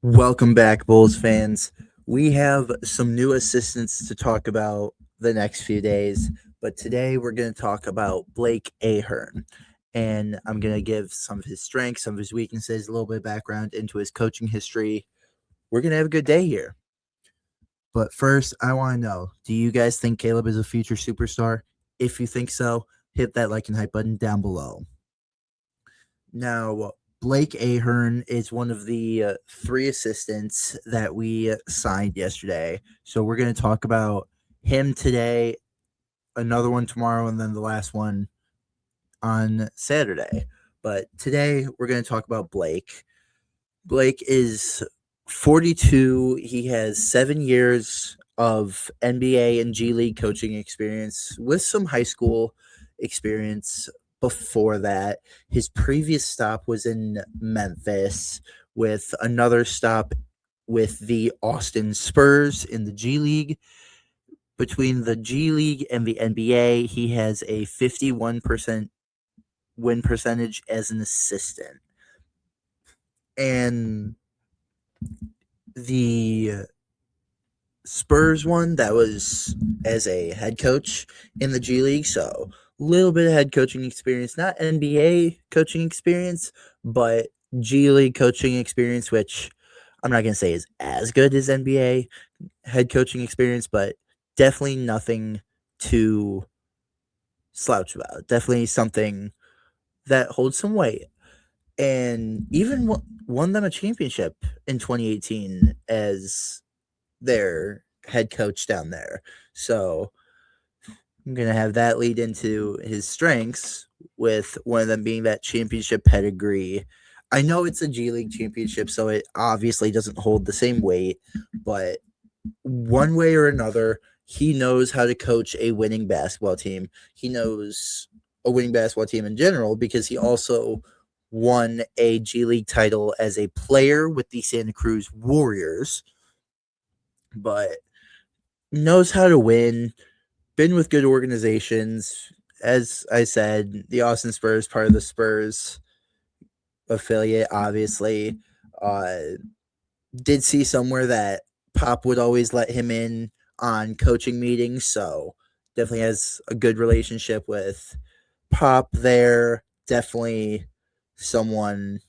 Welcome back, Bulls fans. We have some new assistants to talk about the next few days, but today we're going to talk about Blake Ahearn. And I'm going to give some of his strengths, some of his weaknesses, a little bit of background into his coaching history. We're going to have a good day here. But first, I want to know, do you guys think Caleb is a future superstar? If you think so, hit that like and hype button down below. Now, Blake Ahearn is one of the three assistants that we signed yesterday. So we're going to talk about him today, another one tomorrow, and then the last one on Saturday. But today we're going to talk about Blake. Blake is 42. He has 7 years of NBA and G League coaching experience with some high school experience before that. His previous stop was in Memphis, with another stop with the Austin Spurs in the G League. Between the G League and the NBA, he has a 51% win percentage as an assistant. And the Spurs one, that was as a head coach in the G League, so a little bit of head coaching experience, not NBA coaching experience, but G League coaching experience, which I'm not going to say is as good as NBA head coaching experience, but definitely nothing to slouch about. Definitely something that holds some weight. And even won them a championship in 2018 as their head coach down there. So I'm going to have that lead into his strengths, with one of them being that championship pedigree. I know it's a G League championship, so it obviously doesn't hold the same weight, but one way or another, he knows how to coach a winning basketball team. He knows a winning basketball team in general because he also won a G League title as a player with the Santa Cruz Warriors, but knows how to win, been with good organizations. As I said, the Austin Spurs, part of the Spurs affiliate, obviously. Did see somewhere that Pop would always let him in on coaching meetings, so definitely has a good relationship with Pop there. Definitely someone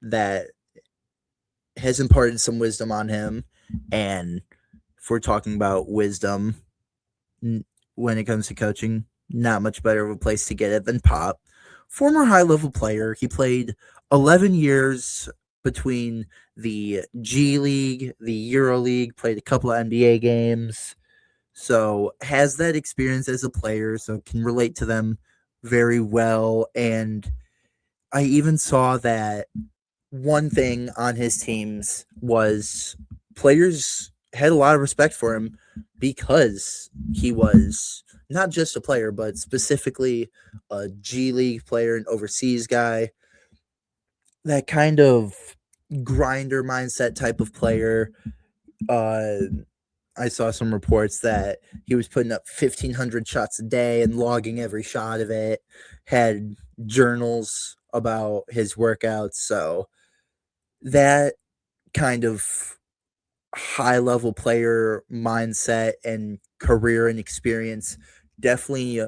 that has imparted some wisdom on him. And if we're talking about wisdom when it comes to coaching, not much better of a place to get it than Pop. Former high level player, he played 11 years between the G League, the Euro League, played a couple of NBA games. So has that experience as a player, so can relate to them very well. And I even saw that one thing on his teams was players had a lot of respect for him because he was not just a player, but specifically a G League player, an overseas guy, that kind of grinder mindset type of player. Uh, I saw some reports that he was putting up 1,500 shots a day and logging every shot of it, had journals about his workouts. So that kind of high level player mindset and career and experience definitely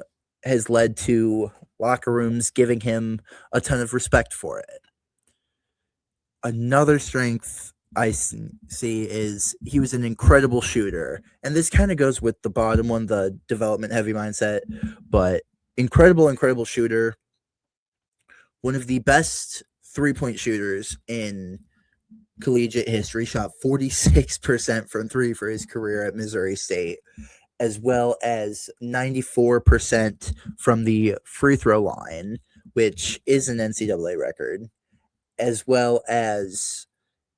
has led to locker rooms giving him a ton of respect for it. Another strength I see is he was an incredible shooter. And this kind of goes with the bottom one, the development heavy mindset, but incredible shooter. One of the best 3-point shooters in collegiate history, shot 46% from three for his career at Missouri State, as well as 94% from the free throw line, which is an NCAA record, as well as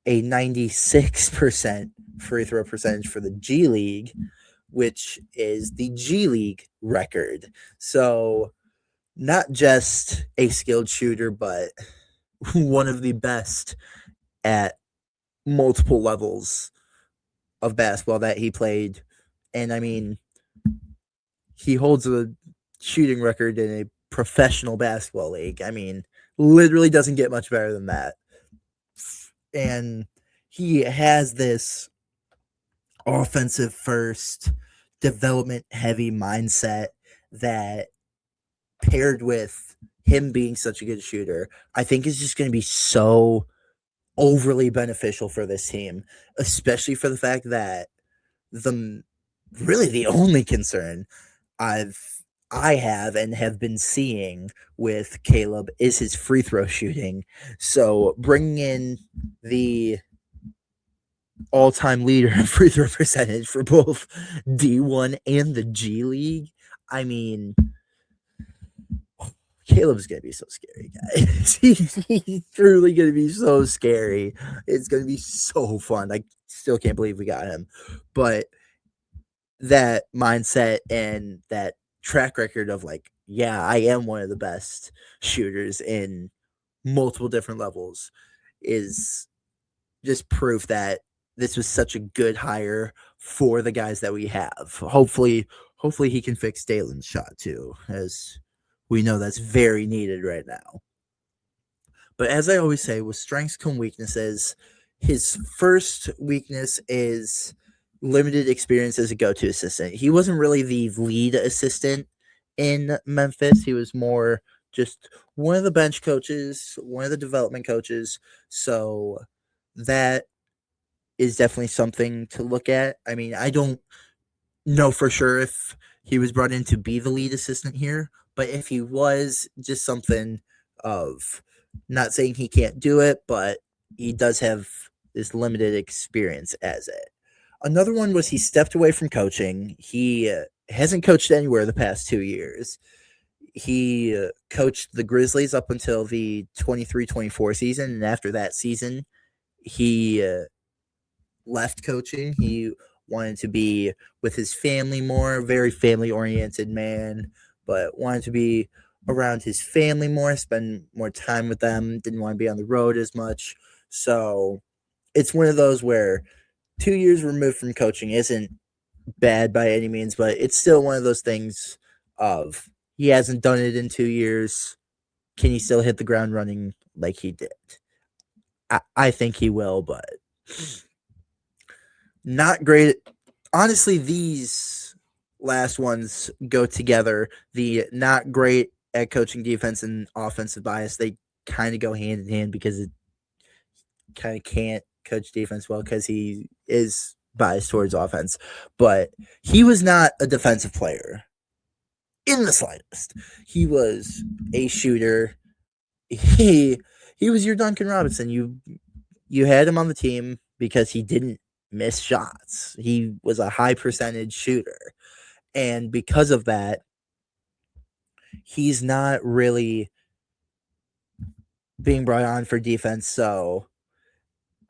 a 96% free throw percentage for the G League, which is the G League record. So, not just a skilled shooter, but one of the best at multiple levels of basketball that he played. And I mean, he holds a shooting record in a professional basketball league. I mean, literally doesn't get much better than that. And he has this offensive first, development heavy mindset that paired with him being such a good shooter, I think is just going to be so overly beneficial for this team, especially for the fact that the really the only concern I've I have and have been seeing with Caleb is his free throw shooting. So bringing in the all-time leader in free throw percentage for both D1 and the G League, I mean, Caleb's gonna be so scary, guys. He's truly gonna be so scary. It's gonna be so fun. I still can't believe we got him, but that mindset and that track record of like, yeah, I am one of the best shooters in multiple different levels is just proof that this was such a good hire for the guys that we have. Hopefully he can fix Dalen's shot too, as we know that's very needed right now. But as I always say, with strengths come weaknesses. His first weakness is limited experience as a go-to assistant. He wasn't really the lead assistant in Memphis. He was more just one of the bench coaches, one of the development coaches. So that is definitely something to look at. I mean, I don't know for sure if he was brought in to be the lead assistant here, but if he was, just something of not saying he can't do it, but he does have this limited experience as it. Another one was he stepped away from coaching. He hasn't coached anywhere the past 2 years. He coached the Grizzlies up until the 23-24 season, and after that season, he left coaching. He wanted to be with his family more, very family oriented man, but wanted to be around his family more, spend more time with them, didn't want to be on the road as much. So it's one of those where 2 years removed from coaching isn't bad by any means, but it's still one of those things of he hasn't done it in 2 years. Can he still hit the ground running like he did? I think he will, but not great. Honestly, these last ones go together. The not great at coaching defense and offensive bias, they kind of go hand in hand because it kind of can't coach defense well because he is biased towards offense. But he was not a defensive player in the slightest. He was a shooter. He was your Duncan Robinson. You had him on the team because he didn't miss shots. He was a high percentage shooter. And because of that, he's not really being brought on for defense. So,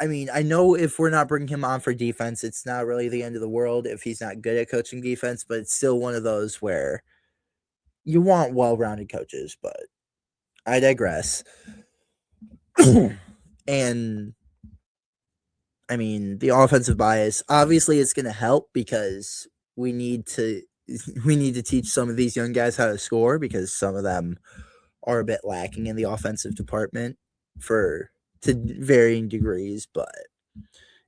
I mean, I know if we're not bringing him on for defense, it's not really the end of the world if he's not good at coaching defense, but it's still one of those where you want well-rounded coaches, but I digress. And I mean, the offensive bias, obviously it's going to help because we need to teach some of these young guys how to score because some of them are a bit lacking in the offensive department to varying degrees. But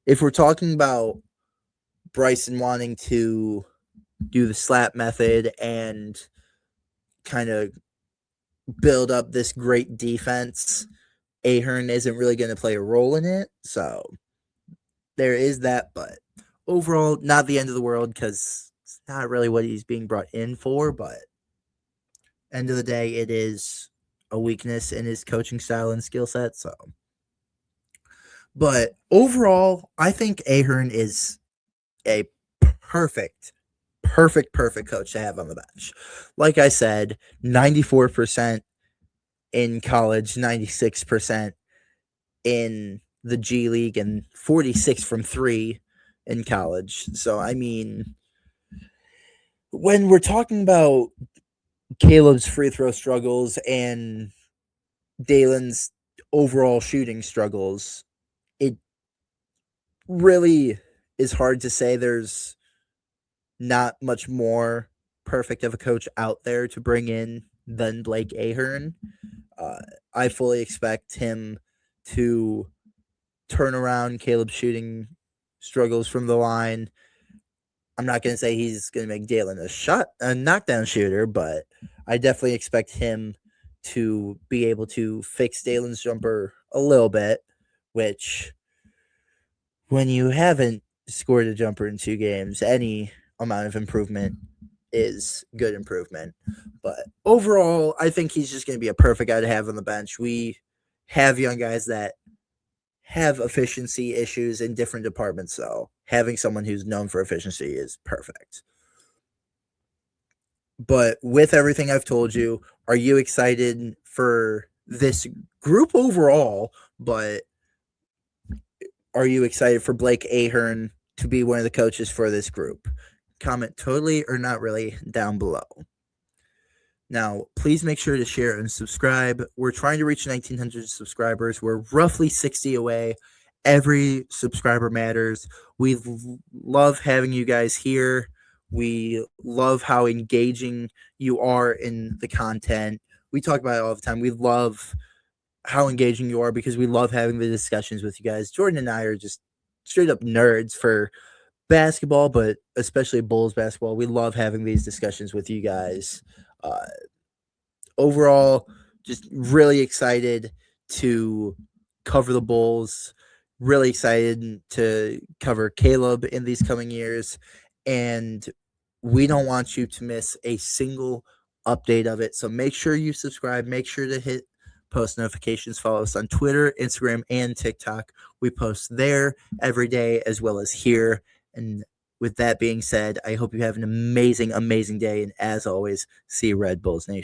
if we're talking about Bryson wanting to do the slap method and kind of build up this great defense, Ahearn isn't really going to play a role in it. So there is that, but overall, not the end of the world because it's not really what he's being brought in for. But end of the day, it is a weakness in his coaching style and skill set. So, but overall, I think Ahearn is a perfect coach to have on the bench. Like I said, 94% in college, 96% in the G League, and 46 from three in college. So, I mean, when we're talking about Caleb's free throw struggles and Dalen's overall shooting struggles, it really is hard to say there's not much more perfect of a coach out there to bring in than Blake Ahearn. I fully expect him to turnaround. Caleb's shooting struggles from the line. I'm not going to say he's going to make Dalen a knockdown shooter, but I definitely expect him to be able to fix Dalen's jumper a little bit, which when you haven't scored a jumper in 2 games, any amount of improvement is good improvement. But overall, I think he's just going to be a perfect guy to have on the bench. We have young guys that have efficiency issues in different departments, so having someone who's known for efficiency is perfect. But with everything I've told you, are you excited for this group overall? But are you excited for Blake Ahearn to be one of the coaches for this group? Comment totally or not really down below. Now, please make sure to share and subscribe. We're trying to reach 1,900 subscribers. We're roughly 60 away. Every subscriber matters. We love having you guys here. We love how engaging you are in the content. We talk about it all the time. We love how engaging you are because we love having the discussions with you guys. Jordan and I are just straight up nerds for basketball, but especially Bulls basketball. We love having these discussions with you guys. Overall, just really excited to cover the Bulls. Really excited to cover Caleb in these coming years. And we don't want you to miss a single update of it. So make sure you subscribe. Make sure to hit post notifications. Follow us on Twitter, Instagram, and TikTok. We post there every day as well as here. And with that being said, I hope you have an amazing, amazing day. And as always, see you, Red Bulls Nation.